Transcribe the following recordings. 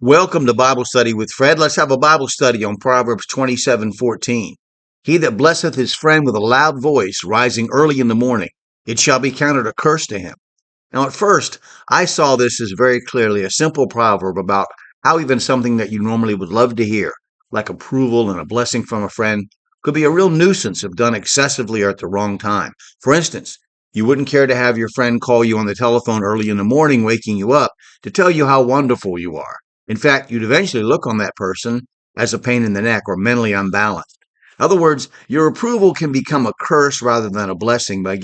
Welcome to Bible Study with Fred. Let's have a Bible study on Proverbs 27:14. He that blesseth his friend with a loud voice, rising early in the morning, it shall be counted a curse to him. Now, at first, I saw this as very clearly a simple proverb about how even something that you normally would love to hear, like approval and a blessing from a friend, could be a real nuisance if done excessively or at the wrong time. For instance, you wouldn't care to have your friend call you on the telephone early in the morning, waking you up to tell you how wonderful you are. In fact, you'd eventually look on that person as a pain in the neck or mentally unbalanced. In other words, your approval can become a curse rather than a blessing by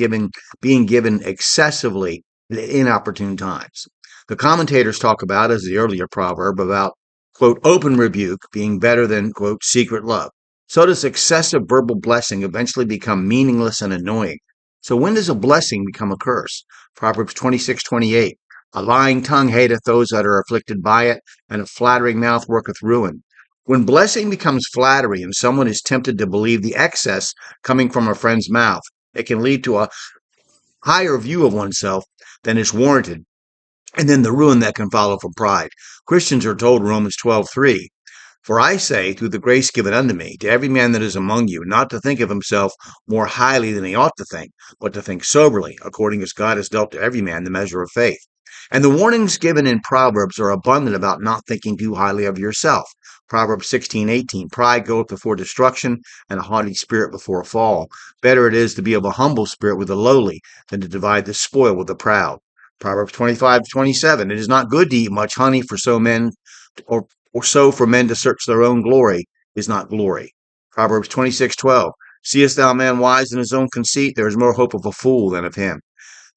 being given excessively at inopportune times. The commentators talk about, as the earlier proverb, about, quote, open rebuke being better than, quote, secret love. So does excessive verbal blessing eventually become meaningless and annoying. So when does a blessing become a curse? Proverbs 26:28. A lying tongue hateth those that are afflicted by it, and a flattering mouth worketh ruin. When blessing becomes flattery and someone is tempted to believe the excess coming from a friend's mouth, it can lead to a higher view of oneself than is warranted, and then the ruin that can follow from pride. Christians are told in Romans 12:3, for I say, through the grace given unto me, to every man that is among you, not to think of himself more highly than he ought to think, but to think soberly, according as God has dealt to every man the measure of faith. And the warnings given in Proverbs are abundant about not thinking too highly of yourself. Proverbs 16:18, pride goeth before destruction, and a haughty spirit before a fall. Better it is to be of a humble spirit with the lowly than to divide the spoil with the proud. Proverbs 25:27, it is not good to eat much honey for so men, or so for men to search their own glory is not glory. Proverbs 26:12, seest thou a man wise in his own conceit? There is more hope of a fool than of him.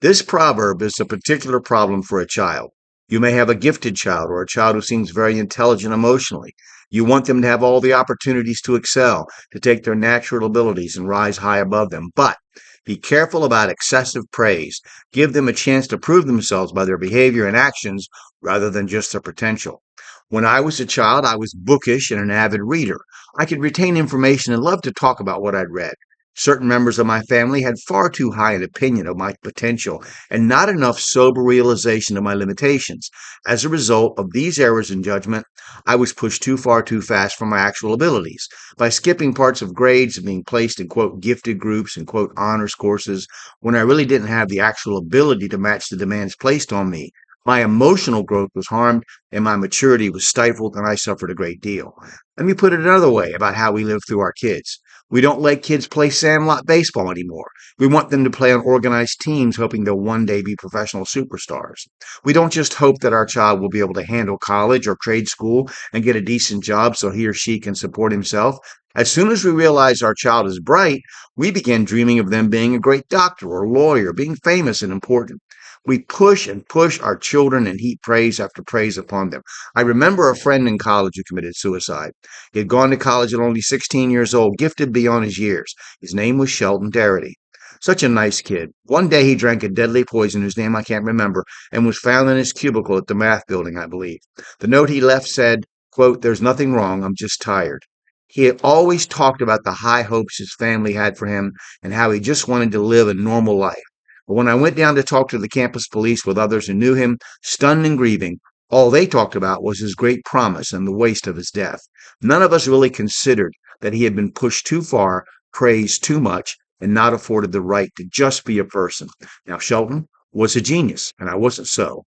This proverb is a particular problem for a child. You may have a gifted child or a child who seems very intelligent emotionally. You want them to have all the opportunities to excel, to take their natural abilities and rise high above them. But be careful about excessive praise. Give them a chance to prove themselves by their behavior and actions rather than just their potential. When I was a child, I was bookish and an avid reader. I could retain information and love to talk about what I'd read. Certain members of my family had far too high an opinion of my potential and not enough sober realization of my limitations. As a result of these errors in judgment, I was pushed too far too fast for my actual abilities. By skipping parts of grades and being placed in, quote, gifted groups and, quote, honors courses when I really didn't have the actual ability to match the demands placed on me, my emotional growth was harmed and my maturity was stifled, and I suffered a great deal. Let me put it another way about how we live through our kids. We don't let kids play sandlot baseball anymore. We want them to play on organized teams, hoping they'll one day be professional superstars. We don't just hope that our child will be able to handle college or trade school and get a decent job so he or she can support himself. As soon as we realize our child is bright, we begin dreaming of them being a great doctor or lawyer, being famous and important. We push and push our children and heap praise after praise upon them. I remember a friend in college who committed suicide. He had gone to college at only 16 years old, gifted beyond his years. His name was Sheldon Darity. Such a nice kid. One day he drank a deadly poison whose name I can't remember and was found in his cubicle at the math building, I believe. The note he left said, quote, there's nothing wrong, I'm just tired. He had always talked about the high hopes his family had for him and how he just wanted to live a normal life. But when I went down to talk to the campus police with others who knew him, stunned and grieving, all they talked about was his great promise and the waste of his death. None of us really considered that he had been pushed too far, praised too much, and not afforded the right to just be a person. Now, Shelton was a genius, and I wasn't so.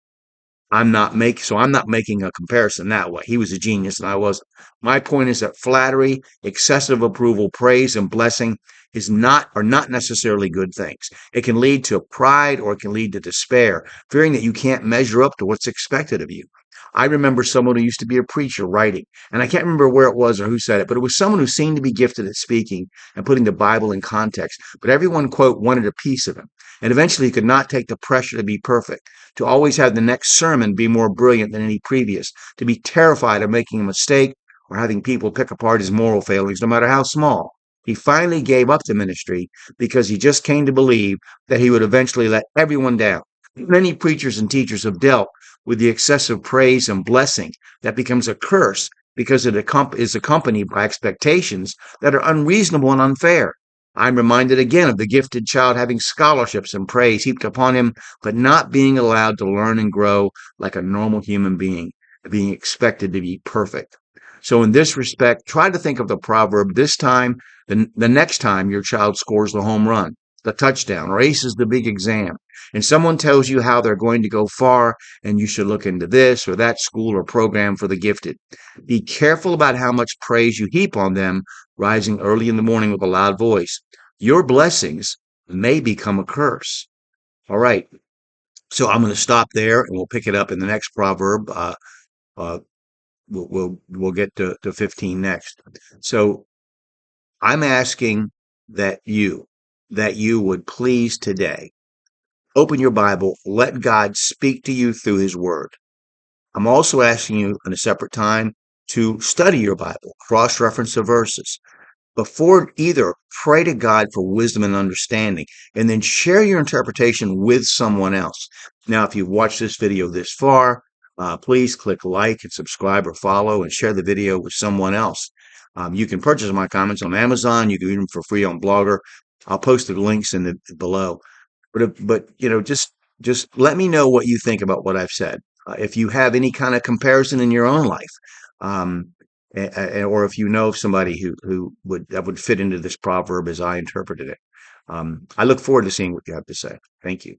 I'm not making a comparison that way. He was a genius and I wasn't. My point is that flattery, excessive approval, praise, and blessing are not necessarily good things. It can lead to pride or it can lead to despair, fearing that you can't measure up to what's expected of you. I remember someone who used to be a preacher writing, and I can't remember where it was or who said it, but it was someone who seemed to be gifted at speaking and putting the Bible in context, but everyone, quote, wanted a piece of him. And eventually he could not take the pressure to be perfect, to always have the next sermon be more brilliant than any previous, to be terrified of making a mistake or having people pick apart his moral failings, no matter how small. He finally gave up the ministry because he just came to believe that he would eventually let everyone down. Many preachers and teachers have dealt with the excessive praise and blessing that becomes a curse because it is accompanied by expectations that are unreasonable and unfair. I'm reminded again of the gifted child having scholarships and praise heaped upon him, but not being allowed to learn and grow like a normal human being. being expected to be perfect. So in this respect, try to think of the proverb this time, the next time your child scores the home run, the touchdown, or aces the big exam, and someone tells you how they're going to go far and you should look into this or that school or program for the gifted. Be careful about how much praise you heap on them, rising early in the morning with a loud voice. Your blessings may become a curse. All right. So I'm going to stop there and we'll pick it up in the next proverb. Uh, we'll get to 15 next. So I'm asking that you would please today open your Bible, let God speak to you through his word. I'm also asking you in a separate time to study your Bible, cross-reference the verses. Before either, pray to God for wisdom and understanding, and then share your interpretation with someone else. Now, if you've watched this video this far, please click like and subscribe or follow and share the video with someone else. You can purchase my comments on Amazon. You can read them for free on Blogger. I'll post the links in the below. But just let me know what you think about what I've said. If you have any kind of comparison in your own life, um, or if you know of somebody who would fit into this proverb as I interpreted it. I look forward to seeing what you have to say. Thank you.